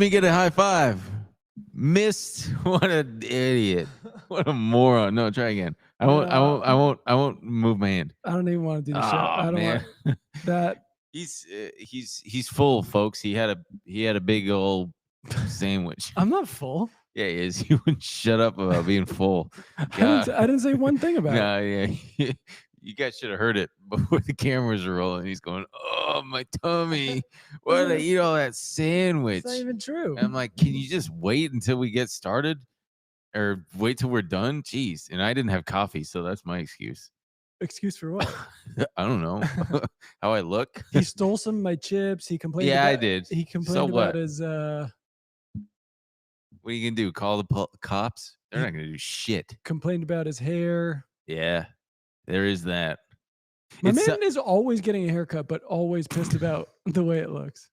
me get a high five. Missed. What an idiot. What a moron. No, try again. I won't move my hand. I don't even want to do the show. Oh, I don't man. want that. He's full, folks. He had a big old sandwich. I'm not full. Yeah, he is. You wouldn't shut up about being full. I didn't say one thing about it. No, yeah. You guys should have heard it before the cameras are rolling. He's going, "Oh, my tummy! Why did I eat all that sandwich?" It's not even true. And I'm like, "Can you just wait until we get started, or wait till we're done?" Jeez. And I didn't have coffee, so that's my excuse. Excuse for what? I don't know how I look. He stole some of my chips. He complained. Yeah, about, I did. He complained So about what? his. What are you gonna do? Call the cops? They're not gonna do shit. Complained about his hair. Yeah, there is that. My man is always getting a haircut, but always pissed about the way it looks.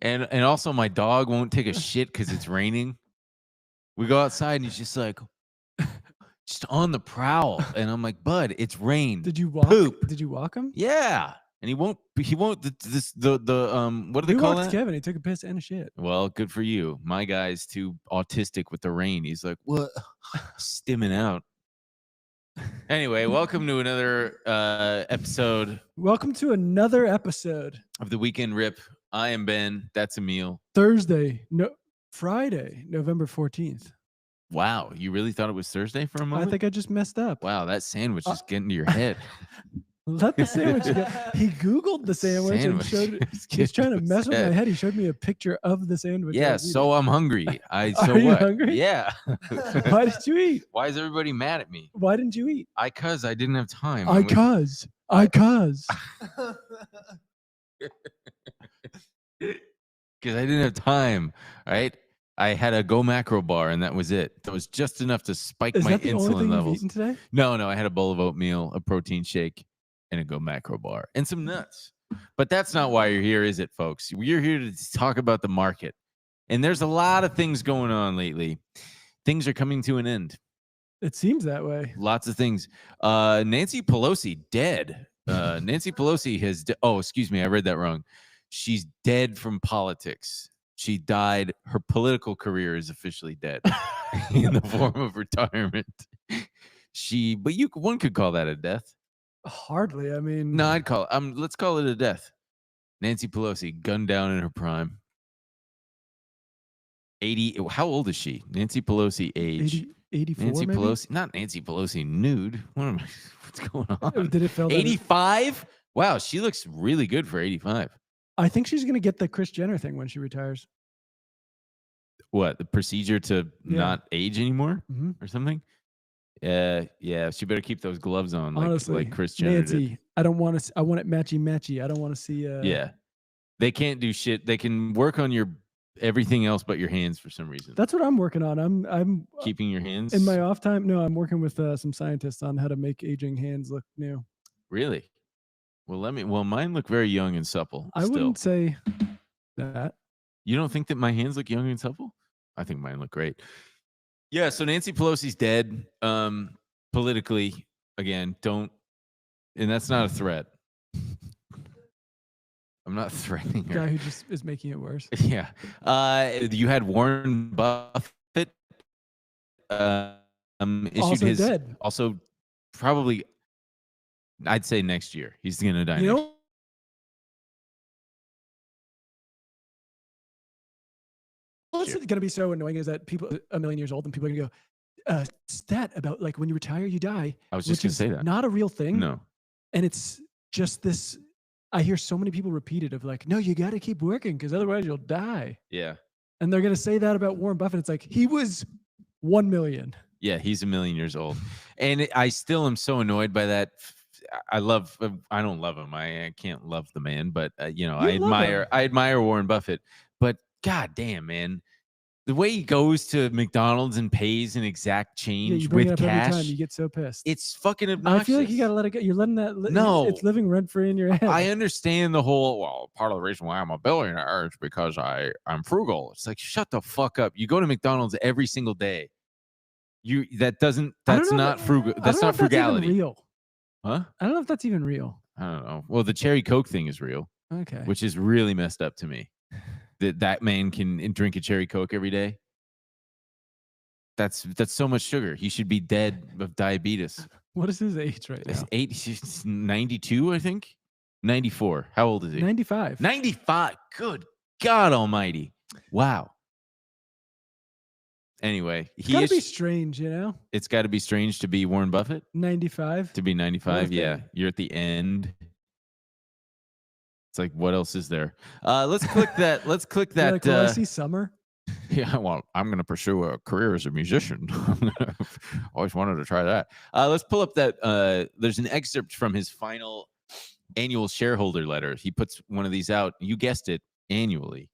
And also, my dog won't take a shit because it's raining. We go outside and he's just like, just on the prowl, and I'm like, "Bud, it's rain." Did you walk? Poop. Did you walk him? Yeah, and he won't. What do they We call walked that? Kevin. He took a piss and a shit. Well, good for you. My guy's too autistic with the rain. He's like, "What?" Stimming out. Anyway, welcome to another episode. Welcome to another episode of the Weekend Rip. I am Ben. That's Emil. Friday, November 14th. Wow, you really thought it was Thursday for a moment? I think I just messed up. Wow, that sandwich is getting to your head. Let the sandwich go. He Googled the sandwich and showed it. He's trying to mess with my head. He showed me a picture of the sandwich. Yeah, so I'm hungry. Are you hungry? Yeah. Why did you eat? Why is everybody mad at me? Why didn't you eat? Because I didn't have time. Because. Because I didn't have time, right? I had a Go Macro bar, and that was it. That was just enough to spike my Is that the insulin only thing levels. you've eaten today? No, I had a bowl of oatmeal, a protein shake, and a Go Macro bar, and some nuts. But that's not why you're here, is it, folks? You're here to talk about the market. And there's a lot of things going on lately. Things are coming to an end. It seems that way. Lots of things. Nancy Pelosi, dead. Nancy Pelosi has... oh, excuse me. I read that wrong. She's dead from politics. She died. Her political career is officially dead in the form of retirement. One could call that a death. Hardly. I mean, No, I'd call it. Let's call it a death. Nancy Pelosi, gunned down in her prime. 80. How old is she? Nancy Pelosi, age 84. Nancy maybe? Pelosi, not Nancy Pelosi, nude. What's going on? Did it feel 85? Wow, she looks really good for 85. I think she's gonna get the Kris Jenner thing when she retires. What, the procedure to not age anymore or something? Yeah, she better keep those gloves on, Honestly, like Kris Jenner Nancy, did. I don't want to. I want it matchy. I don't want to see. Yeah, they can't do shit. They can work on your everything else but your hands for some reason. That's what I'm working on. I'm keeping your hands in my off time. No, I'm working with some scientists on how to make aging hands look new. Really? Well, mine look very young and supple. I wouldn't say that. You don't think that my hands look young and supple? I think mine look great. Yeah, so Nancy Pelosi's dead. Politically, again, and that's not a threat. I'm not threatening her. Guy who just is making it worse. Yeah. You had Warren Buffett issued also his dead. Also probably, I'd say next year. He's gonna die. You know, what's going to be so annoying is that people a million years old and people are going to go, stat about like when you retire, you die. I was just going to say that. Not a real thing. No. And it's just this, I hear so many people repeat it of like, no, you got to keep working because otherwise you'll die. Yeah. And they're going to say that about Warren Buffett. It's like, he was 1 million. Yeah, he's 1 million years old. And I still am so annoyed by that. I don't love him. I can't love the man, but I admire Warren Buffett. But god damn, man. The way he goes to McDonald's and pays an exact change with cash, every time, you get so pissed. It's fucking obnoxious. I feel like you gotta let it go. You're letting that. No, it's living rent free in your head. I understand the whole. Part of the reason why I'm a billionaire is because I'm frugal. It's like, shut the fuck up. You go to McDonald's every single day. That's not frugal. That's not frugality. That's real. Huh? I don't know if that's even real. I don't know. Well, the cherry Coke thing is real. Okay. Which is really messed up to me. that man can drink a cherry Coke every day. That's so much sugar. He should be dead of diabetes. What is his age right now? He's 92, I think. 94. How old is he? 95. 95. Good God Almighty! Wow. Anyway, it's got to be strange, you know. It's got to be strange to be Warren Buffett. 95. To be 95, yeah. You're at the end. It's like, what else is there? Let's click that. Let's click that. Like, well, I see Summer. Yeah, well, I'm going to pursue a career as a musician. Always wanted to try that. Let's pull up that. There's an excerpt from his final annual shareholder letter. He puts one of these out. You guessed it, annually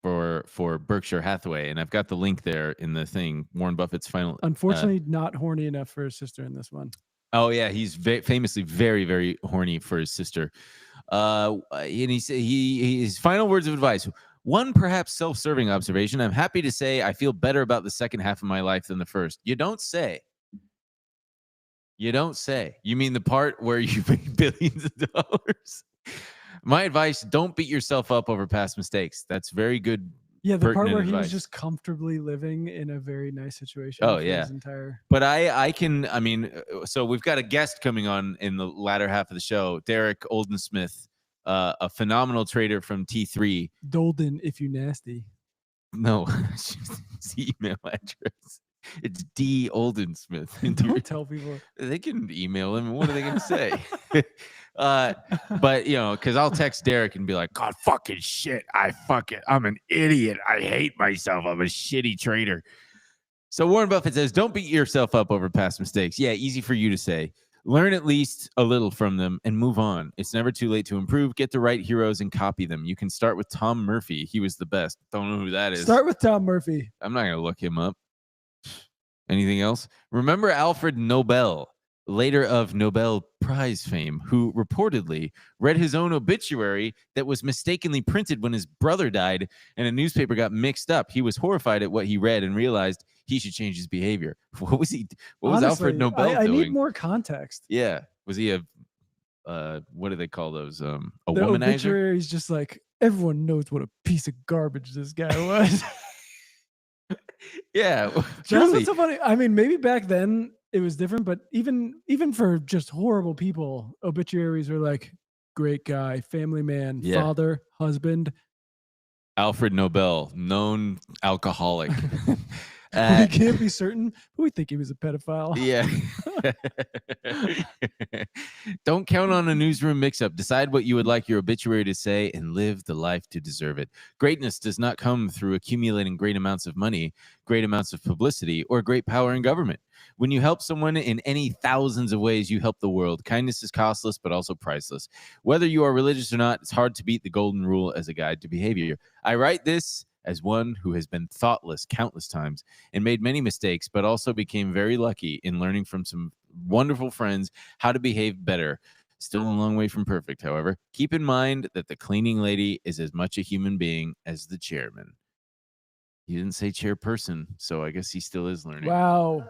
for Berkshire Hathaway, and I've got the link there in the thing. Warren Buffett's final. Unfortunately, not horny enough for his sister in this one. Oh yeah, he's famously very, very horny for his sister. And his final words of advice. One perhaps self-serving observation. I'm happy to say I feel better about the second half of my life than the first. You don't say. You don't say. You mean the part where you make billions of dollars? My advice, don't beat yourself up over past mistakes. That's very good. Yeah, the part where he was just comfortably living in a very nice situation. Oh, yeah. But I mean, so we've got a guest coming on in the latter half of the show, Derek Oldensmith, a phenomenal trader from T3. Dolden, if you nasty. No, his email address. It's D. Oldensmith. Don't tell people. They can email him. What are they going to say? But, you know, because I'll text Derek and be like, God, fucking shit. I'm an idiot. I hate myself. I'm a shitty trader. So Warren Buffett says, don't beat yourself up over past mistakes. Yeah, easy for you to say. Learn at least a little from them and move on. It's never too late to improve. Get the right heroes and copy them. You can start with Tom Murphy. He was the best. Don't know who that is. Start with Tom Murphy. I'm not going to look him up. Anything else? Remember Alfred Nobel, later of Nobel Prize fame, who reportedly read his own obituary that was mistakenly printed when his brother died and a newspaper got mixed up. He was horrified at what he read and realized he should change his behavior. What was he? What was Alfred Nobel doing? I need more context. Yeah. Was he what do they call those? A the womanizer? Obituary is just like, everyone knows what a piece of garbage this guy was. Yeah. That's what's so funny. I mean, maybe back then it was different, but even for just horrible people, obituaries are like, great guy, family man, father, husband. Alfred Nobel, known alcoholic. We can't be certain, but we think he was a pedophile. Yeah. Don't count on a newsroom mix-up. Decide what you would like your obituary to say and live the life to deserve it. Greatness does not come through accumulating great amounts of money, great amounts of publicity, or great power in government. When you help someone in any thousands of ways, you help the world. Kindness is costless, but also priceless. Whether you are religious or not, it's hard to beat the golden rule as a guide to behavior. I write this as one who has been thoughtless countless times and made many mistakes, but also became very lucky in learning from some wonderful friends how to behave better. Still a long way from perfect, however. Keep in mind that the cleaning lady is as much a human being as the chairman. He didn't say chairperson, so I guess he still is learning. Wow.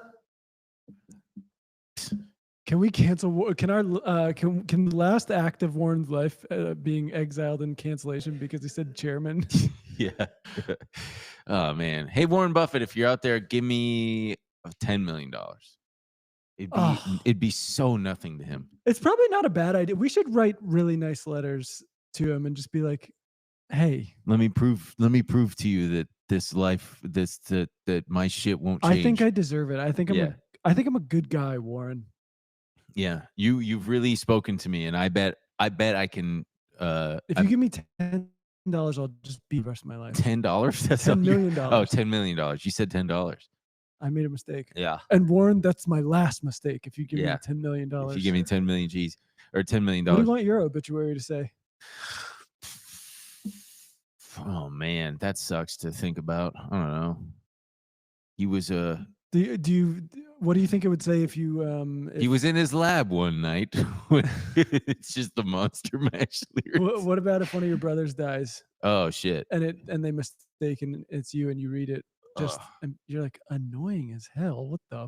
Can we cancel? Can the last act of Warren's life being exiled in cancellation because he said chairman? Yeah. Oh man. Hey Warren Buffett, if you're out there, give me $10 million. It'd be so nothing to him. It's probably not a bad idea. We should write really nice letters to him and just be like, "Hey, let me prove to you that this life, that my shit won't change. I think I deserve it. I think I'm a good guy, Warren." Yeah, you've really spoken to me, and I bet I can. If you give me $10, I'll just be the rest of my life. $10? That's $10 million. Oh, $10 million. You said $10. I made a mistake. Yeah. And Warren, that's my last mistake. If you give me $10 million, if you give me 10 million G's or $10 million. What do you want your obituary to say? Oh man, that sucks to think about. I don't know. He was a. What do you think it would say if you? He was in his lab one night. It's just the Monster Mash lyrics. What about if one of your brothers dies? Oh shit! And they mistake and it's you and you read it and you're like, annoying as hell. What the?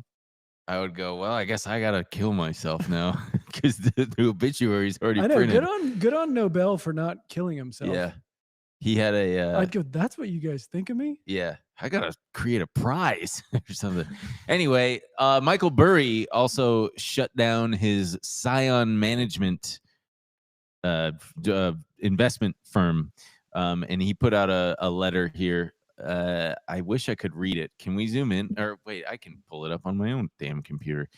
I would go, well, I guess I gotta kill myself now because the obituary is already I know. printed. Good on Nobel for not killing himself. Yeah. He had a. I'd go, that's what you guys think of me? Yeah, I gotta create a prize or something. Anyway, Michael Burry also shut down his Scion management investment firm, and he put out a letter here. I wish I could read it. Can we zoom in? Or wait, I can pull it up on my own damn computer.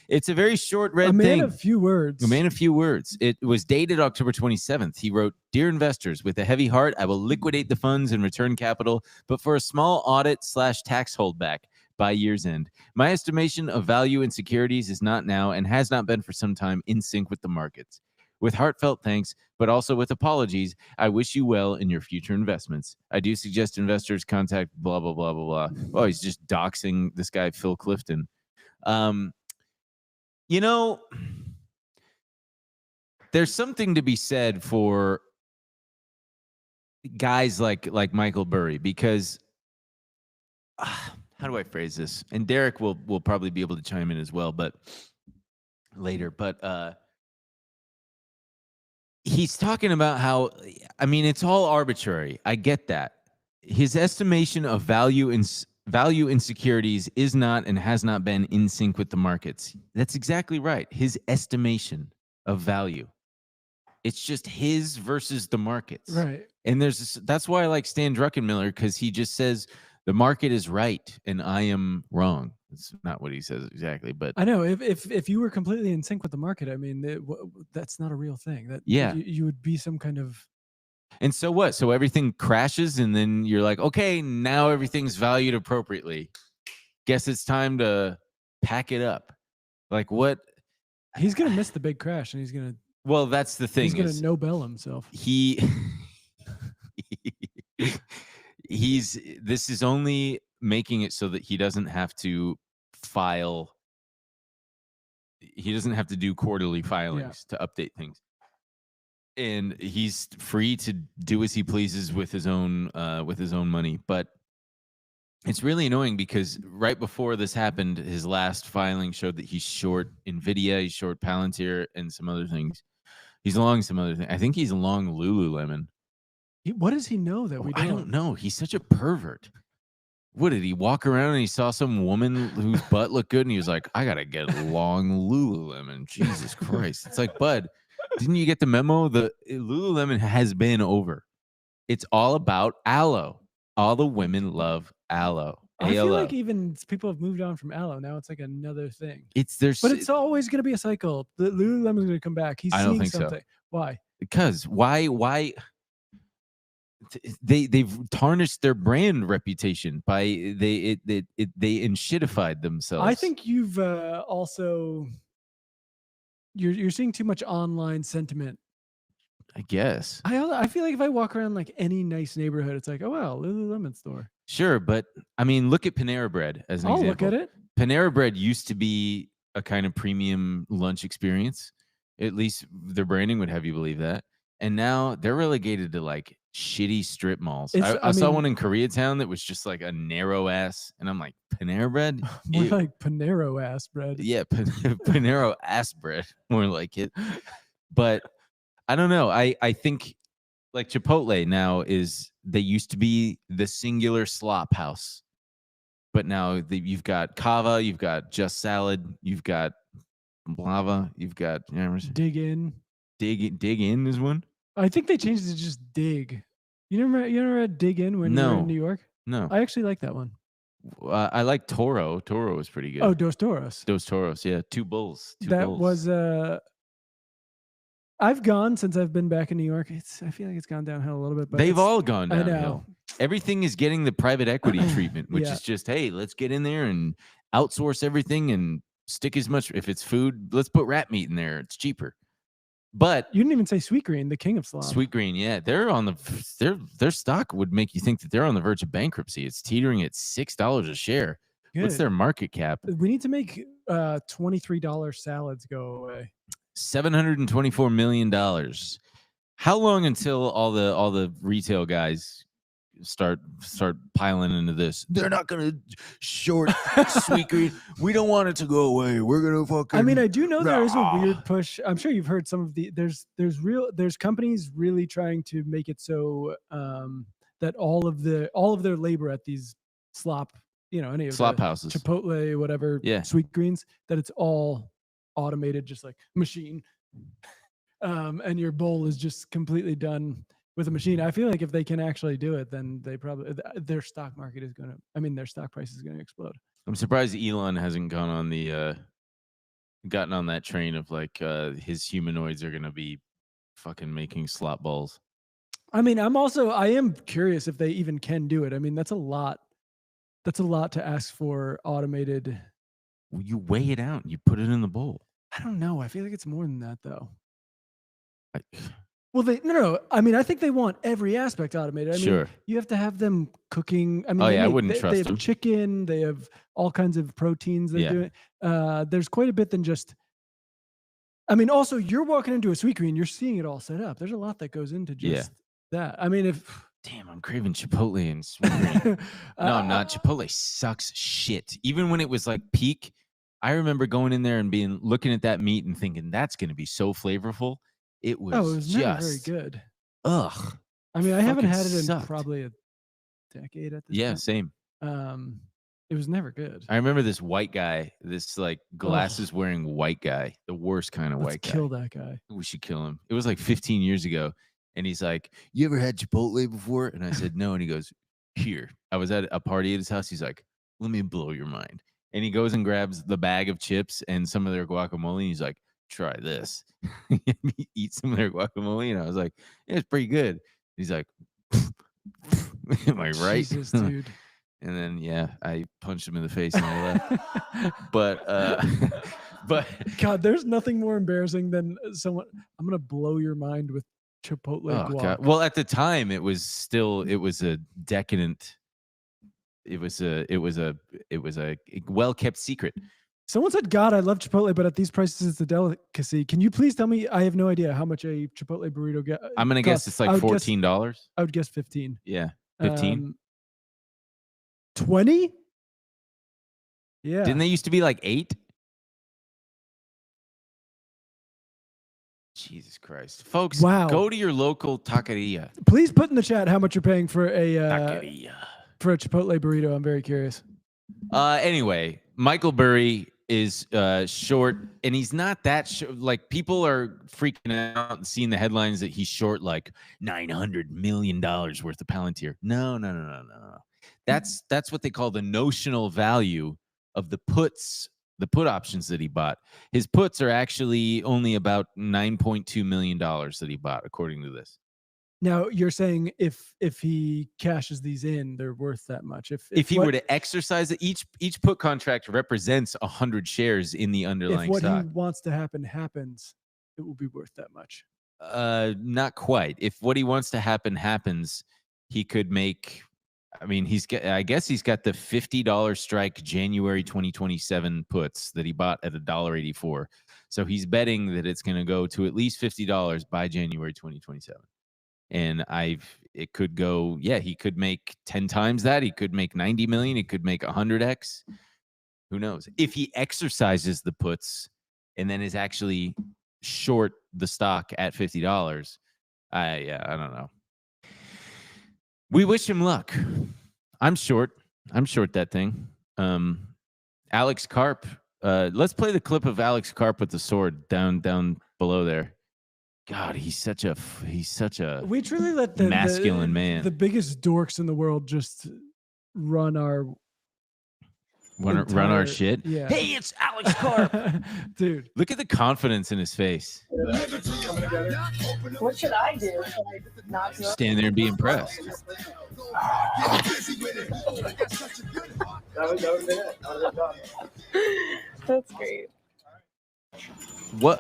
It's a very short red thing. A few words. A man of few words. It was dated October 27th. He wrote, "Dear investors, with a heavy heart, I will liquidate the funds and return capital, but for a small audit/tax holdback by year's end. My estimation of value in securities is not now and has not been for some time in sync with the markets. With heartfelt thanks, but also with apologies, I wish you well in your future investments. I do suggest investors contact blah, blah, blah, blah, blah." Oh, he's just doxing this guy, Phil Clifton. You know, there's something to be said for guys like Michael Burry, because how do I phrase this? And Derek will probably be able to chime in as well, but later. But he's talking about how, I mean, it's all arbitrary. I get that. His estimation of value in securities is not and has not been in sync with the markets. That's exactly right. His estimation of value. It's just his versus the markets. Right. And that's why I like Stan Druckenmiller, because he just says the market is right and I am wrong. It's not what he says exactly, but I know if you were completely in sync with the market, I mean, that's not a real thing. That you would be some kind of. And so what? So everything crashes, and then you're like, okay, now everything's valued appropriately. Guess it's time to pack it up. Like what? He's gonna miss the big crash, and he's gonna. Well, that's the thing. He's gonna Nobel himself. This is only making it so that he doesn't have to file. He doesn't have to do quarterly filings to update things. And he's free to do as he pleases with his own money. But it's really annoying because right before this happened, his last filing showed that he's short Nvidia, he's short Palantir, and some other things. He's long some other things. I think he's long Lululemon. What does he know that we don't? I don't know. He's such a pervert. What did he walk around and he saw some woman whose butt looked good and he was like, I gotta get long Lululemon. Jesus Christ. It's like, bud, didn't you get the memo? The Lululemon has been over. It's all about aloe. All the women love aloe. I feel like even people have moved on from aloe. Now it's like another thing. But it's always going to be a cycle. The Lululemon's going to come back. I don't think something. So. Why? Because why? They've tarnished their brand reputation by they Inshittified themselves. I think you've also you're seeing too much online sentiment. I guess. I feel like if I walk around like any nice neighborhood, it's like, oh wow, Lululemon store. Sure, but I mean, look at Panera Bread as an example. Look at it. Panera Bread used to be a kind of premium lunch experience. At least their branding would have you believe that. And now they're relegated to like shitty strip malls. I saw one in Koreatown that was just like a narrow ass, and I'm like, Panera Bread? More like Panero ass bread. Yeah, Panero ass bread, more like it. But I don't know. I think like Chipotle now they used to be the singular slop house, but now you've got Kava, you've got Just Salad, you've got Lava, you've got Dig In. Dig In is one. I think they changed it to just Dig. You never had Dig In when you were in New York? No. I actually like that one. I like Toro. Toro was pretty good. Oh, Dos Toros. Dos Toros, yeah. Two bulls. Was I've gone since I've been back in New York. I feel like it's gone downhill a little bit. But they've all gone downhill. I know. Everything is getting the private equity treatment, which is just, hey, let's get in there and outsource everything and stick as much. If it's food, let's put rat meat in there. It's cheaper. But you didn't even say Sweetgreen, the king of slop. Sweetgreen, yeah, they're on their stock would make you think that they're on the verge of bankruptcy. It's teetering at $6 a share. Good. What's their market cap? We need to make $23 salads go away. $724 million. How long until all the retail guys start piling into this. They're not gonna short Sweetgreen. We don't want it to go away. We're gonna fucking. I mean, I do know there is a weird push. I'm sure you've heard some of the there's companies really trying to make it so that all of their labor at these slop, any of slop the houses, Chipotle, whatever, Sweetgreens, that it's all automated, just like machine. And your bowl is just completely done with a machine. I feel like if they can actually do it, then they probably their stock market is their stock price is gonna explode. I'm surprised Elon hasn't gone on the gotten on that train of like his humanoids are gonna be fucking making slop balls. I mean, I am curious if they even can do it. I mean, that's a lot to ask for automated. Well, you weigh it out, you put it in the bowl. I don't know. I feel like it's more than that though. Well, no. I mean, I think they want every aspect automated. I mean, you have to have them cooking. I mean, I wouldn't trust them. They have chicken. They have all kinds of proteins. They're doing. There's quite a bit than just. I mean, also, you're walking into a Sweetgreen, you're seeing it all set up. There's a lot that goes into just that. I mean, damn, I'm craving Chipotle and Sweetgreen. No, I'm not. Chipotle sucks shit. Even when it was like peak, I remember going in there and looking at that meat and thinking that's going to be so flavorful. It was just never very good. Ugh. I mean, I haven't had it in probably a decade at this point. Yeah, same. It was never good. I remember this white guy, this like glasses wearing white guy, the worst kind of white guy. Kill that guy. We should kill him. It was like 15 years ago. And he's like, "You ever had Chipotle before?" And I said, "No." And he goes, "Here." I was at a party at his house. He's like, "Let me blow your mind." And he goes and grabs the bag of chips and some of their guacamole. And he's like, "Try this." He eats some of their guacamole, and I was like, "Yeah, it's pretty good." He's like, "Am I right?" Jesus, dude. And then I punched him in the face and I left. But God, there's nothing more embarrassing than someone. I'm gonna blow your mind with Chipotle guac. God. Well, at the time, it was a decadent. It was a well-kept secret. Someone said, "God, I love Chipotle, but at these prices, it's a delicacy." Can you please tell me? I have no idea how much a Chipotle burrito gets. I'm gonna guess it's like $14. I would guess 15. Yeah, 15. 20? Yeah. Didn't they used to be like 8? Jesus Christ, folks! Wow. Go to your local taqueria. Please put in the chat how much you're paying for a taqueria. For a Chipotle burrito. I'm very curious. Anyway, Michael Burry is short, and he's not that short. Like, people are freaking out and seeing the headlines that he's short like $900 million worth of Palantir. No. That's what they call the notional value of the puts, the put options that he bought. His puts are actually only about $9.2 million that he bought, according to this. Now, you're saying if he cashes these in, they're worth that much. If he were to exercise it, each put contract represents 100 shares in the underlying stock. If what he wants to happen happens, it will be worth that much. Not quite. If what he wants to happen happens, he could make. I mean, I guess he's got the $50 strike January 2027 puts that he bought at $1.84. So he's betting that it's going to go to at least $50 by January 2027. And it could go, he could make 10 times that. He could make 90 million. He could make 100x. Who knows? If he exercises the puts and then is actually short the stock at $50, I don't know. We wish him luck. I'm short that thing. Alex Karp. Let's play the clip of Alex Karp with the sword down below there. God, he's such a we truly let the masculine man, the biggest dorks in the world, just run our shit. Yeah. Hey, it's Alex Karp. Dude, look at the confidence in his face. What should I do? Not stand there and be impressed. That's great. What?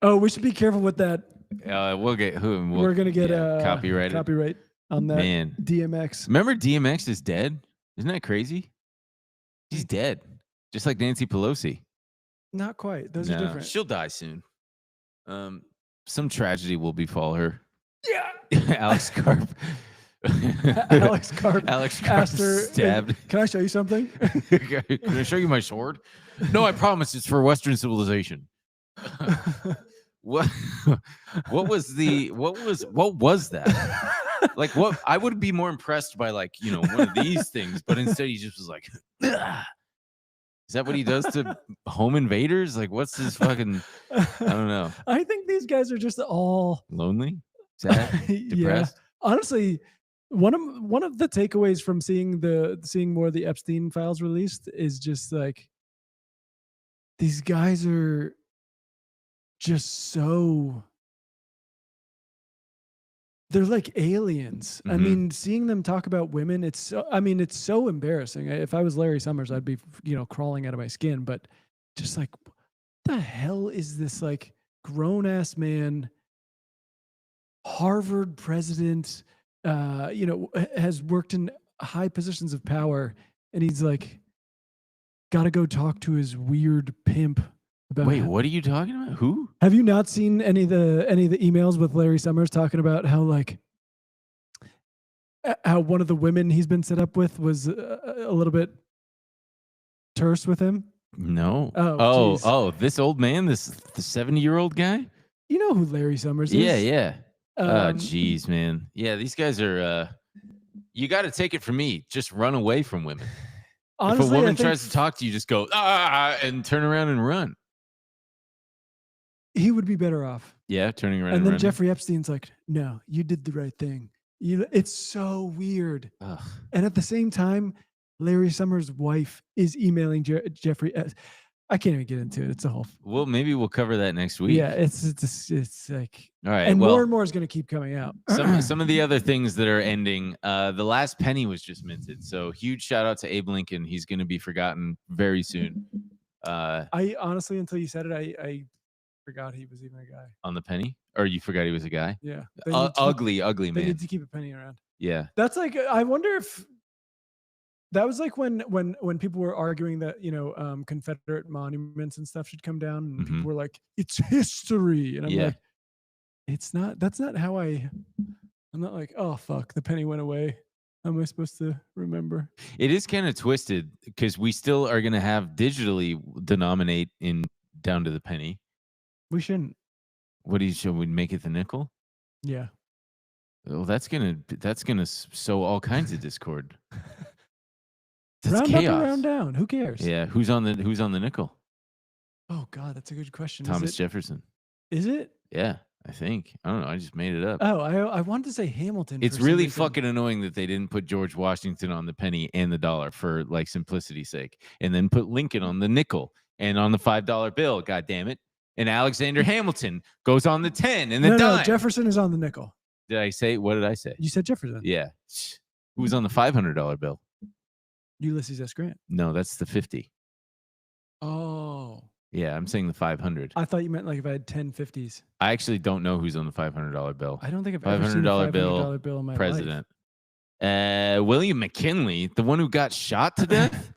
Oh, we should be careful with that. We're gonna get copyright on that. Man, DMX. Remember, DMX is dead. Isn't that crazy? He's dead, just like Nancy Pelosi. Not quite. Those are No, different. she'll die soon. Some tragedy will befall her. Yeah. Alex Karp. Alex Karp Asked her, stabbed. Can I show you something? Can I show you my sword? No, I promise it's for Western civilization. What was that? Like, what? I would be more impressed by, like, one of these things, but instead he just was like, "Ugh." Is that what he does to home invaders? Like, what's this fucking, I don't know. I think these guys are just all Lonely, sad, depressed. Yeah. Honestly, one of the takeaways from seeing more of the Epstein files released is just like, these guys are just so, they're like aliens. I mean, seeing them talk about women, it's so embarrassing. If I was Larry Summers, I'd be, crawling out of my skin, but just like, what the hell is this, like, grown ass man, Harvard president, has worked in high positions of power, and he's like, got to go talk to his weird pimp about. Wait, what are you talking about? Who? Have you not seen any of the emails with Larry Summers talking about how, like, how one of the women he's been set up with was a little bit terse with him? No. Oh, this old man, the 70-year-old guy. You know who Larry Summers is? Yeah. Oh, geez, man. Yeah, these guys are. You got to take it from me. Just run away from women. Honestly, if a woman tries to talk to you, just go and turn around and run. He would be better off. Yeah, turning around. And then running. Jeffrey Epstein's like, "No, you did the right thing." It's so weird. Ugh. And at the same time, Larry Summers' wife is emailing Jeffrey. I can't even get into it. It's a whole. Well, maybe we'll cover that next week. Yeah, it's like. All right, and more and more is going to keep coming out. Some of the other things that are ending. The last penny was just minted, so huge shout out to Abe Lincoln. He's going to be forgotten very soon. I honestly, until you said it, I forgot he was even a guy. On the penny, or you forgot he was a guy? Yeah, ugly man. They need to keep a penny around. Yeah, that's like, I wonder if that was like when people were arguing that Confederate monuments and stuff should come down, and people were like, "It's history," and I'm like, "It's not. That's not how I'm not like, oh fuck, the penny went away. How am I supposed to remember?" It is kind of twisted because we still are going to have digitally denominate in down to the penny. We shouldn't. Should we make it the nickel? Yeah. Well, that's gonna sow all kinds of discord. That's round chaos. Up and round down. Who cares? Yeah. Who's on the nickel? Oh God, that's a good question. Thomas Jefferson. Is it? Yeah, I think. I don't know. I just made it up. Oh, I wanted to say Hamilton. It's really fucking annoying that they didn't put George Washington on the penny and the dollar for, like, simplicity's sake, and then put Lincoln on the nickel and on the $5 bill. God damn it! And Alexander Hamilton goes on the 10 and the dime. No, Jefferson is on the nickel. Did I say? What did I say? You said Jefferson. Yeah. Who was on the $500 bill? Ulysses S. Grant. No, that's the 50. Oh. Yeah, I'm saying the 500. I thought you meant like if I had 10 50s. I actually don't know who's on the $500 bill. I don't think I've ever seen a $500 bill in my president. life. William McKinley, the one who got shot to death.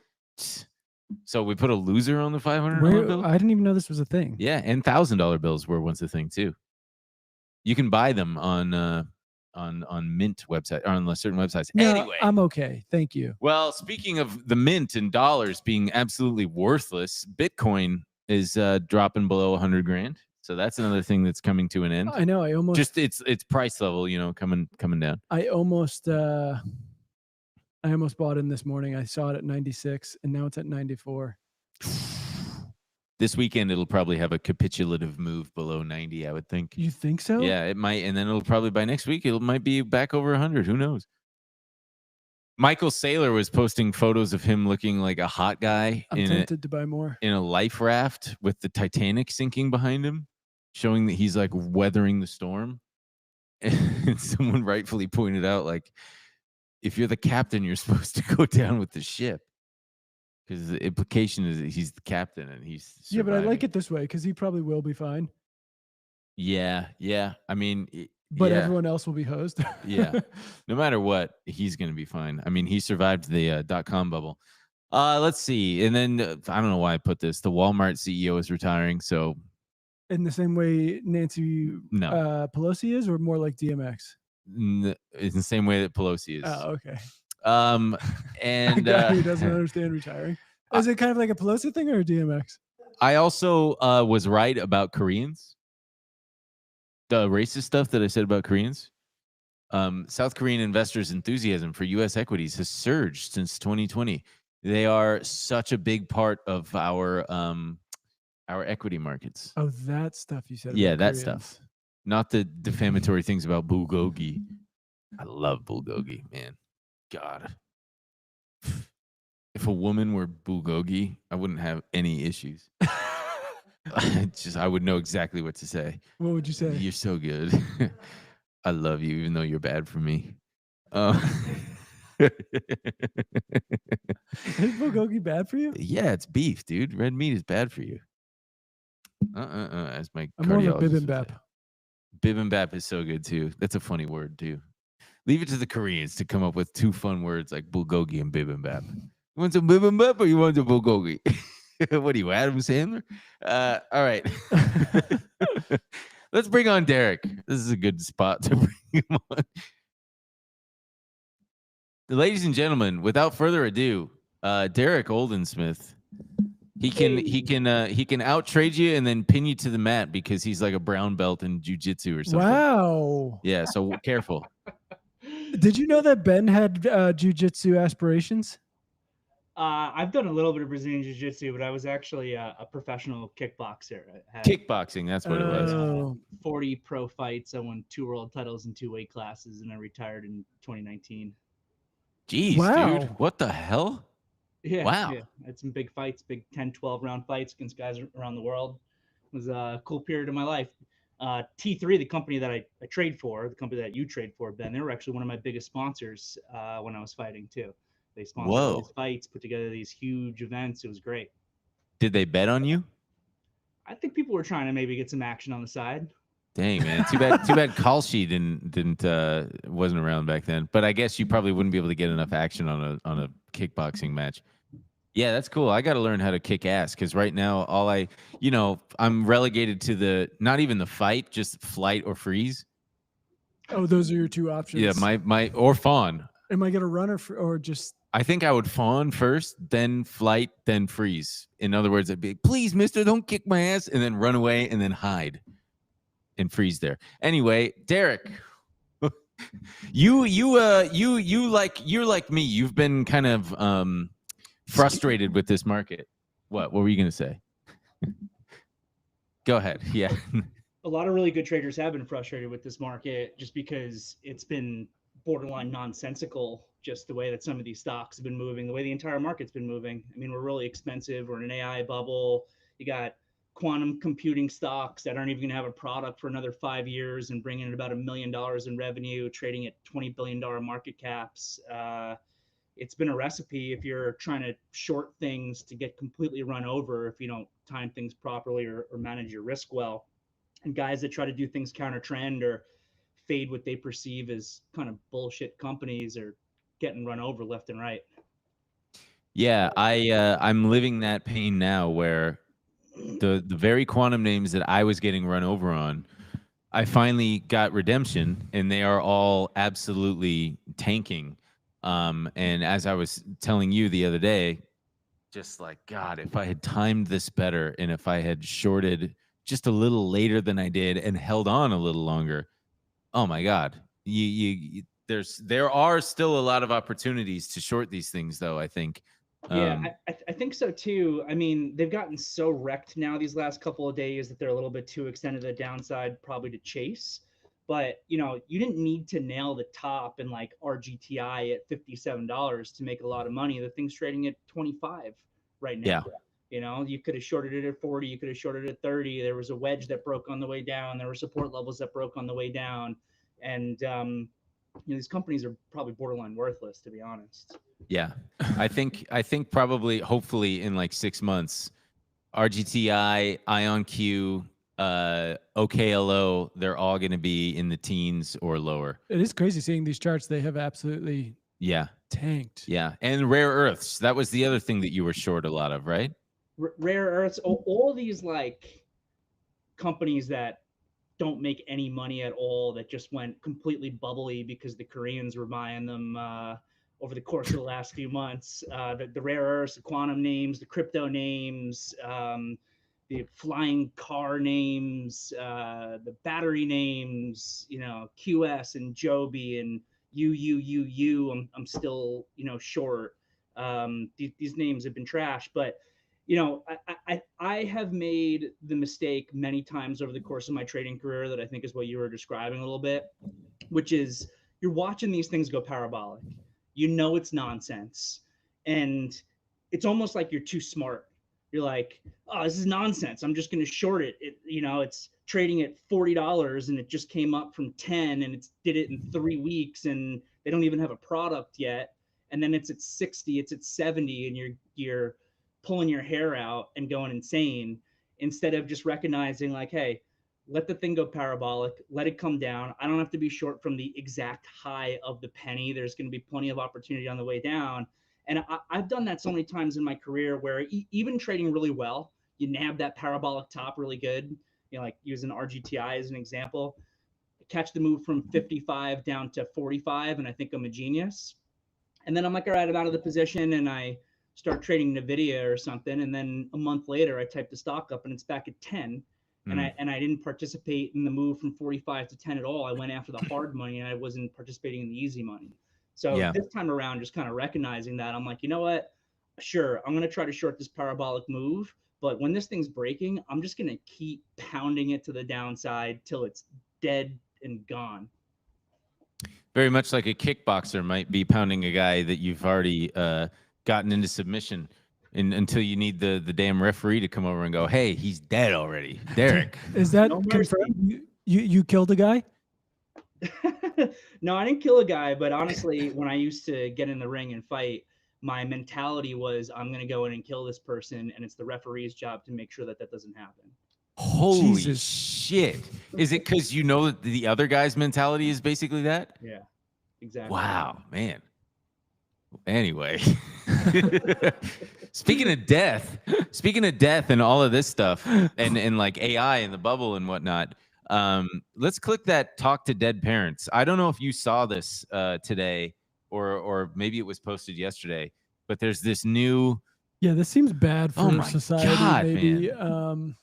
So we put a loser on the $500 bill? I didn't even know this was a thing. Yeah, and $1,000 bills were once a thing too. You can buy them on Mint website or on certain websites. No, anyway, I'm okay. Thank you. Well, speaking of the mint and dollars being absolutely worthless, Bitcoin is dropping below 100 grand. So that's another thing that's coming to an end. I know. I almost just its price level, coming down. I almost bought in this morning. I saw it at 96 and now it's at 94. This weekend, it'll probably have a capitulative move below 90, I would think. You think so? Yeah, it might. And then it'll probably, by next week, it might be back over 100. Who knows? Michael Saylor was posting photos of him looking like a hot guy. I'm tempted to buy more. In a life raft with the Titanic sinking behind him, showing that he's like weathering the storm. And someone rightfully pointed out, like, if you're the captain, you're supposed to go down with the ship. Because the implication is that he's the captain and he's surviving. Yeah, but I like it this way because he probably will be fine. Yeah. I mean, but everyone else will be hosed. Yeah. No matter what, he's going to be fine. I mean, he survived the .com bubble. Let's see. And then I don't know why I put this. The Walmart CEO is retiring. So In the same way Nancy no, Pelosi is, or more like DMX? It's the same way that Pelosi is. Oh, okay. And a guy who doesn't understand retiring. Is it kind of like a Pelosi thing or a DMX? I also was right about Koreans. The racist stuff that I said about Koreans. South Korean investors' enthusiasm for U.S. equities has surged since 2020. They are such a big part of our equity markets. Oh, that stuff you said. Yeah, about that Koreans. stuff. Not the defamatory things about bulgogi. I love bulgogi, man. God. If a woman were bulgogi, I wouldn't have any issues. I would know exactly what to say. What would you say? You're so good. I love you, even though you're bad for me. Is bulgogi bad for you? Yeah, it's beef, dude. Red meat is bad for you. As my I'm more of a cardiologist would bibimbap. say. Bibimbap is so good too. That's a funny word too. Leave it to the Koreans to come up with two fun words like bulgogi and bibimbap. You want some bibimbap or you want some bulgogi? What are you, Adam Sandler? All right. Let's bring on Derek. This is a good spot to bring him on. Ladies and gentlemen, without further ado, Derek Oldensmith. He can out trade you and then pin you to the mat because he's like a brown belt in jiu-jitsu or something. Wow. Yeah, so careful. Did you know that Ben had jiu-jitsu aspirations? I've done a little bit of Brazilian jiu-jitsu, but I was actually a professional kickboxer. I had, Kickboxing, that's what it was. Oh. 40 pro fights. I won 2 world titles in 2 weight classes, and I retired in 2019. Jeez, Wow. dude. What the hell? Yeah. Wow. Yeah. I had some big fights, big 10, 12 round fights against guys around the world. It was a cool period of my life. T3, the company that I trade for, the company that you trade for, Ben, they were actually one of my biggest sponsors when I was fighting too. They sponsored all these fights, put together these huge events. It was great. Did they bet on you? I think people were trying to maybe get some action on the side. Dang, man. Too bad Kalshi wasn't around back then. But I guess you probably wouldn't be able to get enough action on a kickboxing match. Yeah, that's cool. I got to learn how to kick ass because right now I'm relegated to not even the fight, just flight or freeze. Oh, those are your two options. Yeah, my or fawn. Am I gonna run or just? I think I would fawn first, then flight, then freeze. In other words, I'd be, please, mister, don't kick my ass, and then run away and then hide and freeze there. Anyway, Derek, you're like me. You've been kind of frustrated with this market. What were you gonna say? Go ahead. Yeah. A lot of really good traders have been frustrated with this market just because it's been borderline nonsensical, just the way that some of these stocks have been moving, the way the entire market's been moving. I mean, we're really expensive. We're in an AI bubble. You got quantum computing stocks that aren't even going to have a product for another 5 years and bringing in about $1 million in revenue, trading at $20 billion market caps. It's been a recipe if you're trying to short things to get completely run over if you don't time things properly or manage your risk well. And guys that try to do things counter trend or fade what they perceive as kind of bullshit companies are getting run over left and right. Yeah, I'm living that pain now where the very quantum names that I was getting run over on, I finally got redemption and they are all absolutely tanking. And as I was telling you the other day, just like, God, if I had timed this better and if I had shorted just a little later than I did and held on a little longer, oh my God, there are still a lot of opportunities to short these things, though. I think. Yeah, I think so too. I mean, they've gotten so wrecked now these last couple of days that they're a little bit too extended to the downside, probably to chase. But you didn't need to nail the top in like RGTI at $57 to make a lot of money. The thing's trading at 25 right now. Yeah. You could have shorted it at 40. You could have shorted it at 30. There was a wedge that broke on the way down. There were support levels that broke on the way down. And these companies are probably borderline worthless, to be honest. Yeah, I think probably, hopefully, in like 6 months, RGTI, IONQ, OKLO, they're all going to be in the teens or lower. It is crazy seeing these charts. They have absolutely tanked. Yeah, and rare earths. That was the other thing that you were short a lot of, right? Rare earths, all these like companies that don't make any money at all, that just went completely bubbly because the Koreans were buying them over the course of the last few months. The rare earths, the quantum names, the crypto names, the flying car names, the battery names, you know, QS and Joby and I'm still, you know, short. These names have been trashed, but you know, I have made the mistake many times over the course of my trading career that I think is what you were describing a little bit, which is you're watching these things go parabolic. You know it's nonsense, and it's almost like you're too smart. You're like, oh, this is nonsense. I'm just going to short it. You know, it's trading at $40 and it just came up from 10 and it's did it in 3 weeks and they don't even have a product yet. And then it's at 60, it's at 70, and you're pulling your hair out and going insane, instead of just recognizing like, hey, let the thing go parabolic, let it come down. I don't have to be short from the exact high of the penny. There's going to be plenty of opportunity on the way down. And I've done that so many times in my career where even trading really well, you nab that parabolic top really good. You know, like using RGTI as an example, catch the move from 55 down to 45, and I think I'm a genius. And then I'm like, all right, I'm out of the position, and I start trading Nvidia or something, and then a month later I type the stock up and it's back at 10, and I didn't participate in the move from 45 to 10 at all. I went after the hard money and I wasn't participating in the easy money. So this time around, just kind of recognizing that, I'm like, you know what, sure, I'm going to try to short this parabolic move, but when this thing's breaking, I'm just going to keep pounding it to the downside till it's dead and gone. Very much like a kickboxer might be pounding a guy that you've already gotten into submission until you need the damn referee to come over and go, hey, he's dead already. Derek. Is that confirmed? You killed a guy? No, I didn't kill a guy, but honestly, when I used to get in the ring and fight, my mentality was I'm going to go in and kill this person, and it's the referee's job to make sure that that doesn't happen. Holy shit. Is it because you know that the other guy's mentality is basically that? Yeah, exactly. Wow, man. Anyway, speaking of death and all of this stuff and like AI and the bubble and whatnot, let's click that talk to dead parents. I don't know if you saw this today or maybe it was posted yesterday, but there's this new. Yeah, this seems bad for society. God, maybe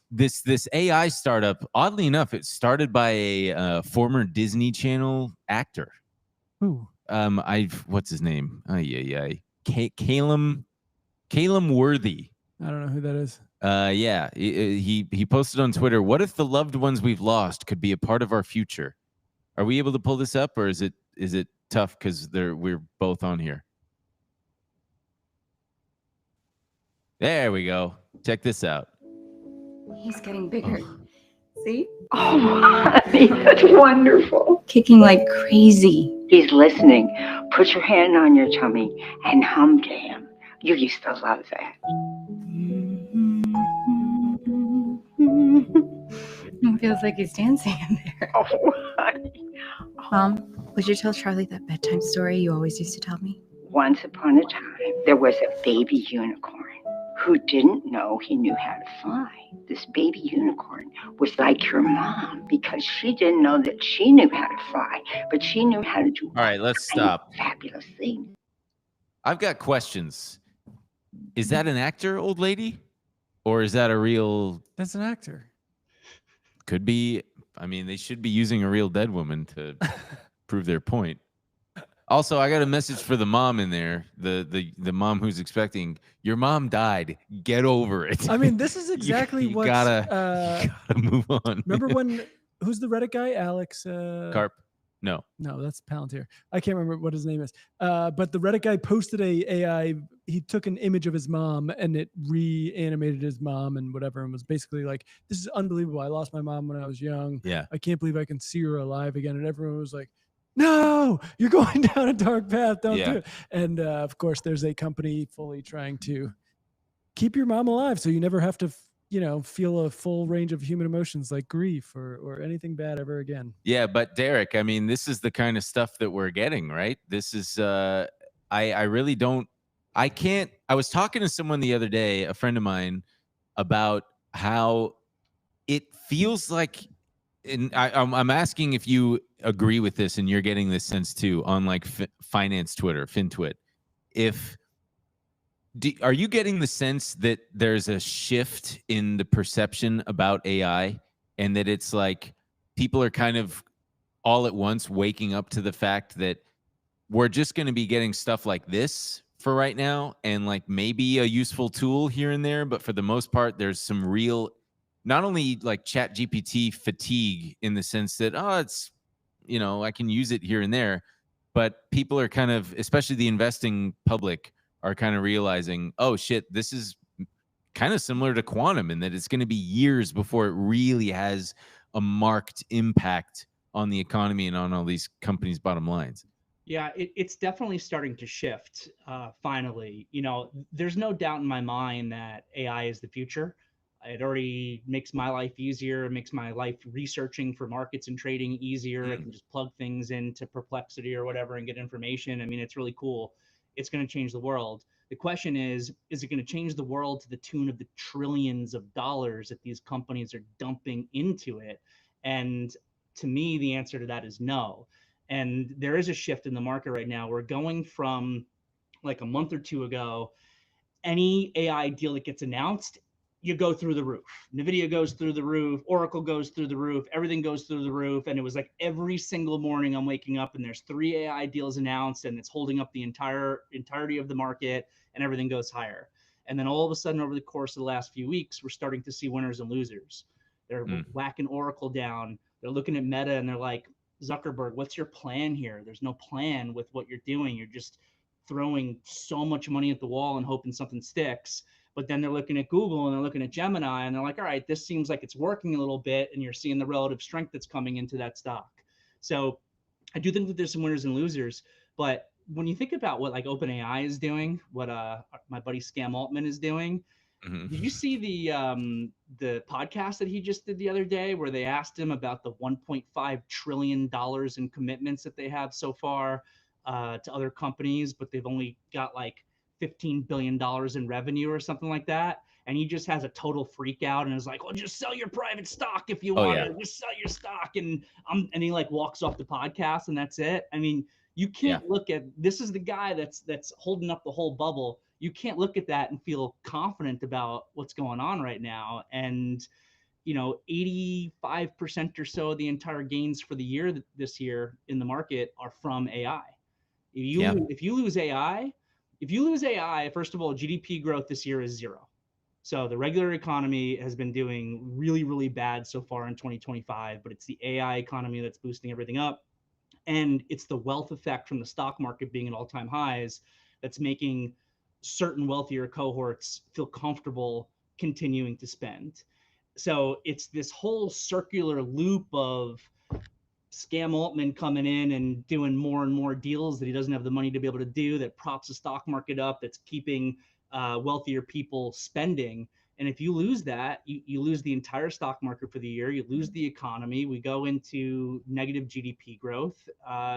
this AI startup, oddly enough, it started by a former Disney Channel actor. Who? What's his name? Calum Worthy. I don't know who that is. Yeah, he posted on Twitter, what if the loved ones we've lost could be a part of our future? Are we able to pull this up, or is it tough because we're both on here? There we go. Check this out. He's getting bigger. See? Oh, honey, that's wonderful. Kicking like crazy. He's listening. Put your hand on your tummy and hum to him. You used to love that. It feels like he's dancing in there. Oh, honey. Mom, would you tell Charlie that bedtime story you always used to tell me? Once upon a time, there was a baby unicorn who didn't know he knew how to fly. This baby unicorn was like your mom because she didn't know that she knew how to fly, but she knew how to do all right, let's stop. Fabulous things. I've got questions. Is that an actor, old lady? Or is that a real... That's an actor. Could be. I mean, they should be using a real dead woman to prove their point. Also, I got a message for the mom in there. The mom who's expecting, your mom died. Get over it. I mean, this is exactly you what. You gotta move on. Remember when? Who's the Reddit guy? Alex. Karp. No, that's Palantir. I can't remember what his name is. But the Reddit guy posted a AI. He took an image of his mom and it reanimated his mom and whatever, and was basically like, "This is unbelievable. I lost my mom when I was young. Yeah, I can't believe I can see her alive again." And everyone was like, "No, you're going down a dark path. Don't do it." And of course, there's a company fully trying to keep your mom alive, so you never have to, feel a full range of human emotions like grief or anything bad ever again. Yeah, but Derek, I mean, this is the kind of stuff that we're getting, right? This is, I really don't. I can't. I was talking to someone the other day, a friend of mine, about how it feels like, and I'm asking if you agree with this, and you're getting this sense too on like finance Twitter, FinTwit. Are you getting the sense that there's a shift in the perception about AI, and that it's like people are kind of all at once waking up to the fact that we're just going to be getting stuff like this for right now, and like maybe a useful tool here and there, but for the most part, there's some real, not only like Chat GPT fatigue in the sense that, oh, it's, I can use it here and there, but people are kind of, especially the investing public, are kind of realizing, oh shit, this is kind of similar to quantum in that it's going to be years before it really has a marked impact on the economy and on all these companies' bottom lines. Yeah, it's definitely starting to shift. Finally, there's no doubt in my mind that AI is the future. It already makes my life easier. It makes my life researching for markets and trading easier. I can just plug things into Perplexity or whatever and get information. I mean, it's really cool. It's going to change the world. The question is it going to change the world to the tune of the trillions of dollars that these companies are dumping into it? And to me, the answer to that is no. And there is a shift in the market right now. We're going from like a month or two ago, any AI deal that gets announced, you go through the roof. Nvidia goes through the roof, Oracle goes through the roof, everything goes through the roof. And it was like every single morning I'm waking up and there's 3 AI deals announced, and it's holding up the entirety of the market, and everything goes higher. And then all of a sudden, over the course of the last few weeks, we're starting to see winners and losers. They're whacking Oracle down. They're looking at Meta and they're like, Zuckerberg, what's your plan here? There's no plan with what you're doing. You're just throwing so much money at the wall and hoping something sticks. But then they're looking at Google and they're looking at Gemini and they're like, all right, this seems like it's working a little bit. And you're seeing the relative strength that's coming into that stock. So I do think that there's some winners and losers. But when you think about what like OpenAI is doing, what my buddy Scam Altman is doing, did you see the podcast that he just did the other day where they asked him about the $1.5 trillion in commitments that they have so far to other companies, but they've only got like $15 billion in revenue or something like that? And he just has a total freak out and is like, well, just sell your private stock if you want it. Just sell your stock. And he like walks off the podcast and that's it. I mean, you can't look at, this is the guy that's holding up the whole bubble. You can't look at that and feel confident about what's going on right now. And, 85% or so of the entire gains for the year this year in the market are from AI. If you lose AI, first of all, GDP growth this year is 0. So the regular economy has been doing really, really bad so far in 2025, but it's the AI economy that's boosting everything up. And it's the wealth effect from the stock market being at all-time highs that's making certain wealthier cohorts feel comfortable continuing to spend. So it's this whole circular loop of Scam Altman coming in and doing more and more deals that he doesn't have the money to be able to do, that props the stock market up, that's keeping wealthier people spending. And if you lose that, you lose the entire stock market for the year. You lose the economy. We go into negative GDP growth.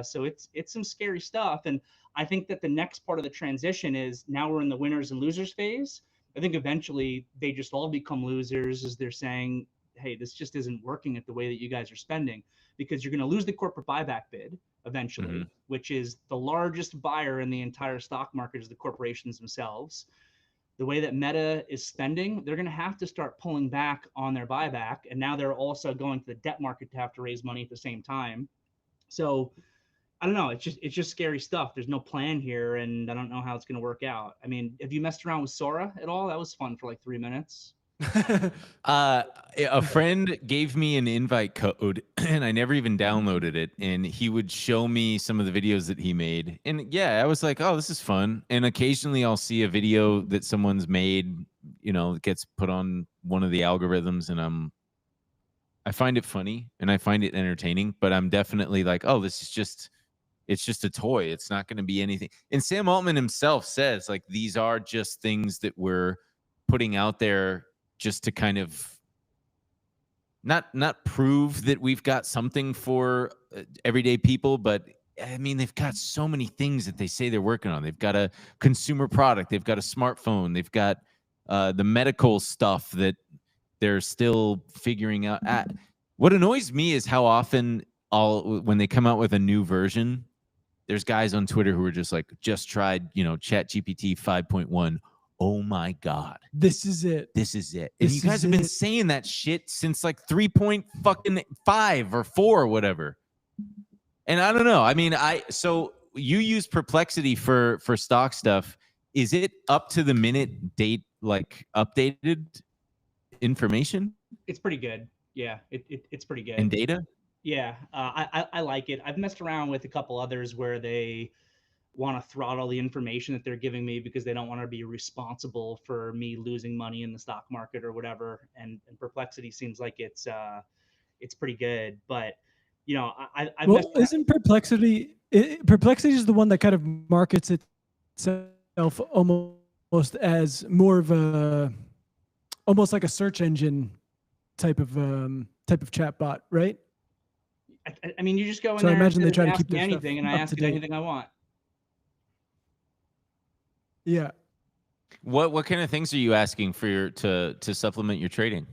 So it's some scary stuff. And I think that the next part of the transition is now we're in the winners and losers phase. I think eventually they just all become losers as they're saying, hey, this just isn't working at the way that you guys are spending, because you're going to lose the corporate buyback bid eventually, which is the largest buyer in the entire stock market is the corporations themselves. The way that Meta is spending, they're going to have to start pulling back on their buyback. And now they're also going to the debt market to have to raise money at the same time. So I don't know. It's just scary stuff. There's no plan here, and I don't know how it's going to work out. I mean, have you messed around with Sora at all? That was fun for like 3 minutes. A friend gave me an invite code and I never even downloaded it, and he would show me some of the videos that he made, and I was like, oh, this is fun. And occasionally I'll see a video that someone's made, gets put on one of the algorithms, and I find it funny and I find it entertaining, but I'm definitely like, oh, it's just a toy. It's not going to be anything. And Sam Altman himself says, like, these are just things that we're putting out there just to kind of not prove that we've got something for everyday people, but I mean, they've got so many things that they say they're working on. They've got a consumer product. They've got a smartphone. They've got the medical stuff that they're still figuring out. What annoys me is how often when they come out with a new version, there's guys on Twitter who are just like, just tried, Chat GPT 5.1. Oh my God. This is it. This is it. And you guys have been saying that shit since like 3.5 or 4 or whatever. And I don't know. I mean, so you use Perplexity for stock stuff. Is it up to the minute date, like updated information? It's pretty good. Yeah, it's pretty good. And data? Yeah, I like it. I've messed around with a couple others where they want to throttle the information that they're giving me because they don't want to be responsible for me losing money in the stock market or whatever. And Perplexity seems like it's pretty good, but isn't Perplexity? Perplexity is the one that kind of markets itself almost as more of almost like a search engine type of chatbot, right? I mean, you just go in so there. I imagine they try to ask keep me their anything, and I ask it anything I want. Yeah. What kind of things are you asking for to supplement your trading?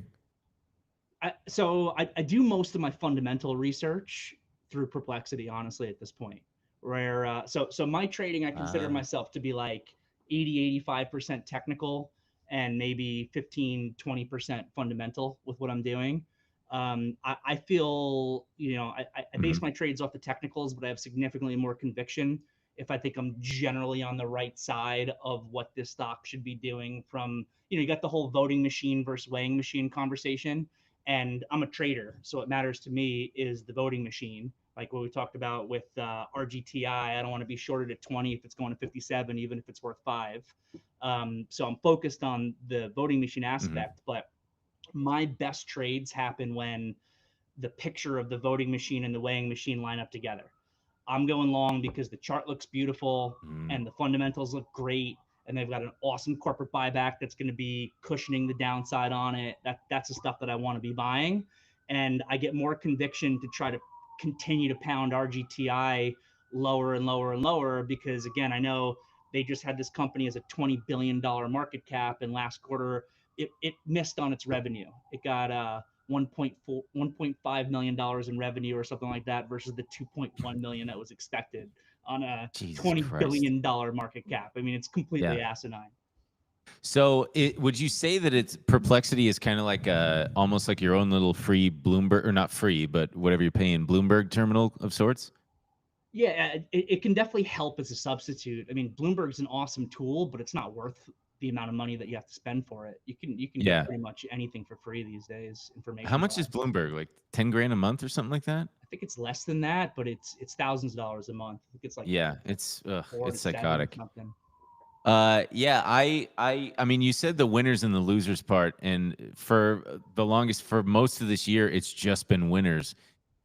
So I do most of my fundamental research through Perplexity, honestly, at this point. Where so my trading, I consider myself to be like 80-85% technical and maybe 15-20% fundamental with what I'm doing. I feel, I base my trades off the technicals, but I have significantly more conviction if I think I'm generally on the right side of what this stock should be doing. From, you got the whole voting machine versus weighing machine conversation. And I'm a trader, so what matters to me is the voting machine. Like what we talked about with RGTI, I don't want to be shorted at 20 if it's going to 57, even if it's worth 5. So I'm focused on the voting machine aspect, but my best trades happen when the picture of the voting machine and the weighing machine line up together. I'm going long because the chart looks beautiful and the fundamentals look great, and they've got an awesome corporate buyback that's going to be cushioning the downside on it. That's the stuff that I want to be buying. And I get more conviction to try to continue to pound RGTI lower and lower and lower, because again, I know they just had this company as a $20 billion market cap, and last quarter it missed on its revenue. It got $1.5 million in revenue or something like that versus the 2.1 million that was expected on a $20 billion market cap. I mean, it's completely asinine. So would you say that it's Perplexity is kind of like almost like your own little free Bloomberg, or not free, but whatever you're paying, Bloomberg terminal of sorts? Yeah, it can definitely help as a substitute. I mean, Bloomberg's an awesome tool, but it's not worth the amount of money that you have to spend for it. You can get pretty much anything for free these days. Information. How much is Bloomberg? Like 10 grand a month or something like that? I think it's less than that, but it's thousands of dollars a month. I think it's like it's psychotic. I mean, you said the winners and the losers part, and for most of this year, it's just been winners.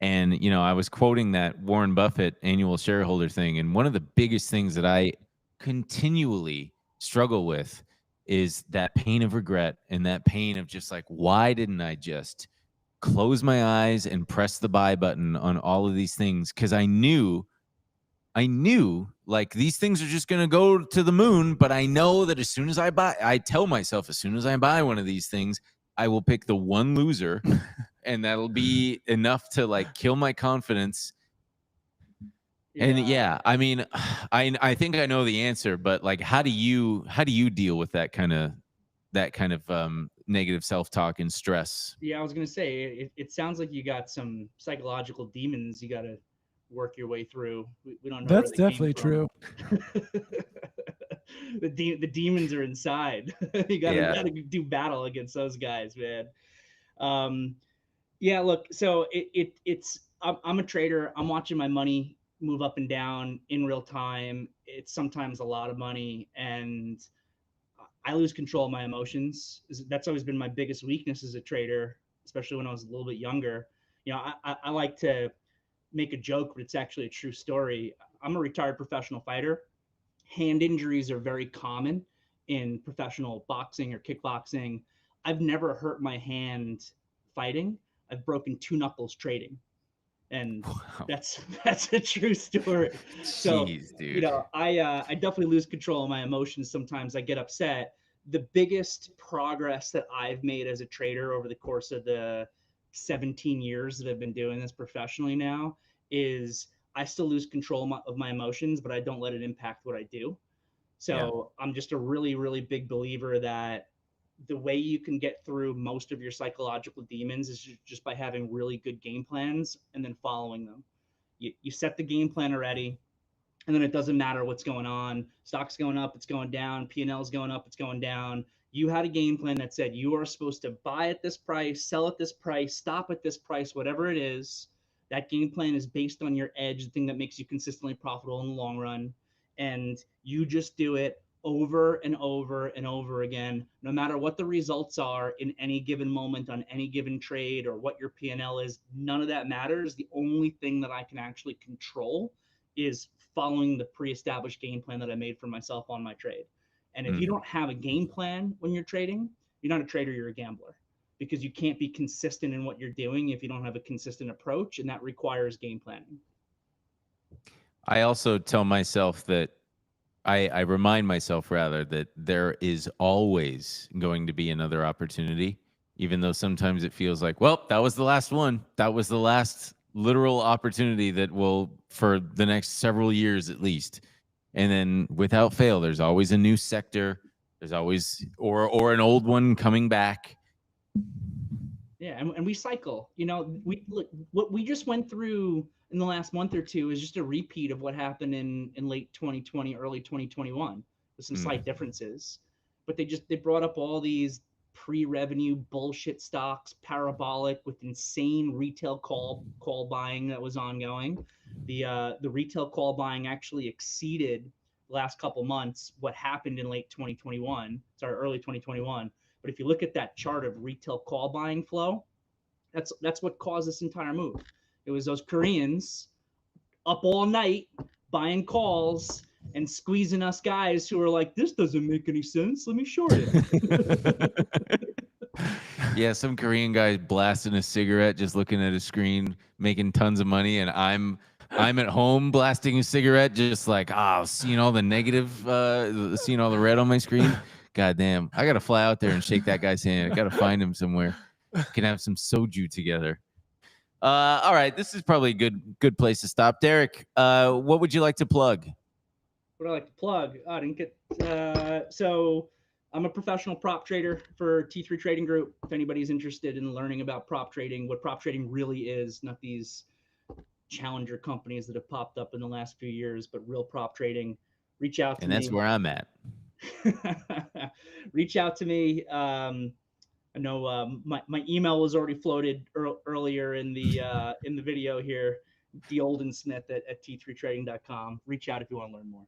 And I was quoting that Warren Buffett annual shareholder thing, and one of the biggest things that I continually struggle with is that pain of regret and that pain of just like, why didn't I just close my eyes and press the buy button on all of these things? Because I knew like these things are just going to go to the moon, but I know that as soon as I tell myself, as soon as I buy one of these things, I will pick the one loser and that'll be enough to like kill my confidence. And I mean, I think I know the answer, but like, how do you deal with that kind of negative self-talk and stress? Yeah, I was going to say, it sounds like you got some psychological demons you got to work your way through. We don't know. That's definitely true. The demons are inside. You gotta do battle against those guys, man. Look, so it's I'm a trader. I'm watching my money move up and down in real time. It's sometimes a lot of money, and I lose control of my emotions. That's always been my biggest weakness as a trader, especially when I was a little bit younger. I like to make a joke, but it's actually a true story. I'm a retired professional fighter. Hand injuries are very common in professional boxing or kickboxing. I've never hurt my hand fighting. I've broken 2 knuckles trading. And Wow. that's a true story. So, Jeez, dude. you know, I definitely lose control of my emotions sometimes. I get upset. The biggest progress that I've made as a trader over the course of the 17 years that I've been doing this professionally now is I still lose control of my emotions, but I don't let it impact what I do. So I'm just a really, really big believer that the way you can get through most of your psychological demons is just by having really good game plans and then following them. You set the game plan already, and then it doesn't matter what's going on. Stock's going up, it's going down. P&L's going up, it's going down. You had a game plan that said you are supposed to buy at this price, sell at this price, stop at this price, whatever it is. That game plan is based on your edge, the thing that makes you consistently profitable in the long run. And you just do it over and over and over again, no matter what the results are in any given moment on any given trade or what your P&L is. None of that matters. The only thing that I can actually control is following the pre-established game plan that I made for myself on my trade. And if you don't have a game plan when you're trading, you're not a trader, you're a gambler, because you can't be consistent in what you're doing if you don't have a consistent approach, and that requires game planning. I also tell myself that I remind myself rather that there is always going to be another opportunity, even though sometimes it feels like, well, that was the last one. That was the last literal opportunity that will, for the next several years at least. And then without fail, there's always a new sector. There's always, or an old one coming back. Yeah, and we cycle. You know, what we just went through in the last month or two is just a repeat of what happened in late 2020, early 2021, with some slight differences. But they brought up all these pre-revenue bullshit stocks, parabolic, with insane retail call buying that was ongoing. The retail call buying actually exceeded the last couple months what happened in late 2021, early 2021. But if you look at that chart of retail call buying flow, that's what caused this entire move. It was those Koreans up all night buying calls and squeezing us guys who are like, this doesn't make any sense. Let me short it. Yeah, some Korean guy blasting a cigarette, just looking at a screen, making tons of money, and I'm at home blasting a cigarette, just like, seeing all the negative, seeing all the red on my screen. God damn, I gotta fly out there and shake that guy's hand. I gotta find him somewhere. We can have some soju together. All right, this is probably a good place to stop. Derek, what would you like to plug? What I like to plug? I didn't get. So I'm a professional prop trader for T3 Trading Group. If anybody's interested in learning about prop trading, what prop trading really is, not these challenger companies that have popped up in the last few years, but real prop trading, reach out to me. And that's where I'm at. Reach out to me. I know my email was already floated earlier in the video here. Oldensmith at t3trading.com. Reach out if you want to learn more.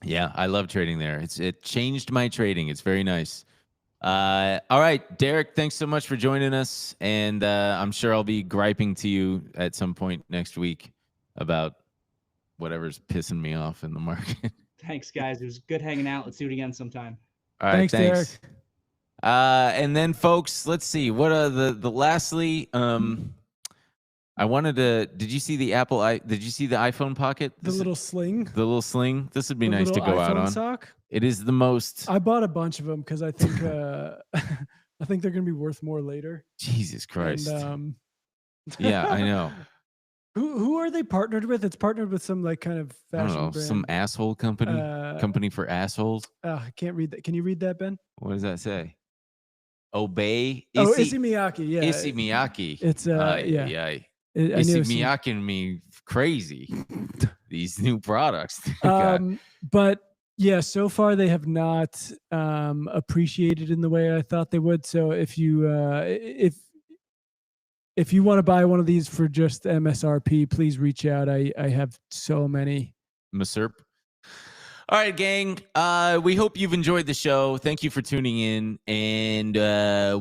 Yeah, I love trading there. It changed my trading. It's very nice. All right, Derek, thanks so much for joining us. And I'm sure I'll be griping to you at some point next week about whatever's pissing me off in the market. Thanks, guys. It was good hanging out. Let's do it again sometime. All right, Thanks, Derek. And then, folks, let's see. What are the lastly? I wanted to. Did you see the Did you see the iPhone Pocket? The little sling. The little sling. This would be nice to go out on. Sock. It is the most. I bought a bunch of them because I think I think they're gonna be worth more later. Jesus Christ. And, yeah, I know. Who are they partnered with? It's partnered with some like kind of fashion I don't know, brand. some asshole company. Company for assholes. I can't read that. Can you read that, Ben? What does that say? Obey. Issey Miyake. Yeah. Issey Miyake. It's yeah. Issey Miyake me crazy. These new products. But yeah, so far they have not appreciated in the way I thought they would. So if you want to buy one of these for just MSRP, please reach out. I have so many. Maserp. All right, gang. We hope you've enjoyed the show. Thank you for tuning in, and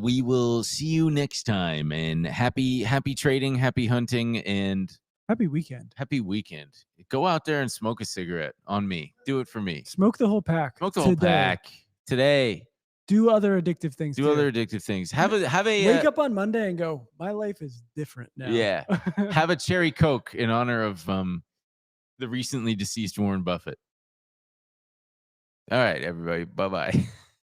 we will see you next time. And happy trading, happy hunting, and happy weekend. Happy weekend. Go out there and smoke a cigarette on me. Do it for me. Smoke the whole pack. Smoke the whole pack today. Do other addictive things. Do other addictive things. Have a wake up on Monday and go, my life is different now. Yeah. Have a cherry Coke in honor of the recently deceased Warren Buffett. All right, everybody. Bye-bye.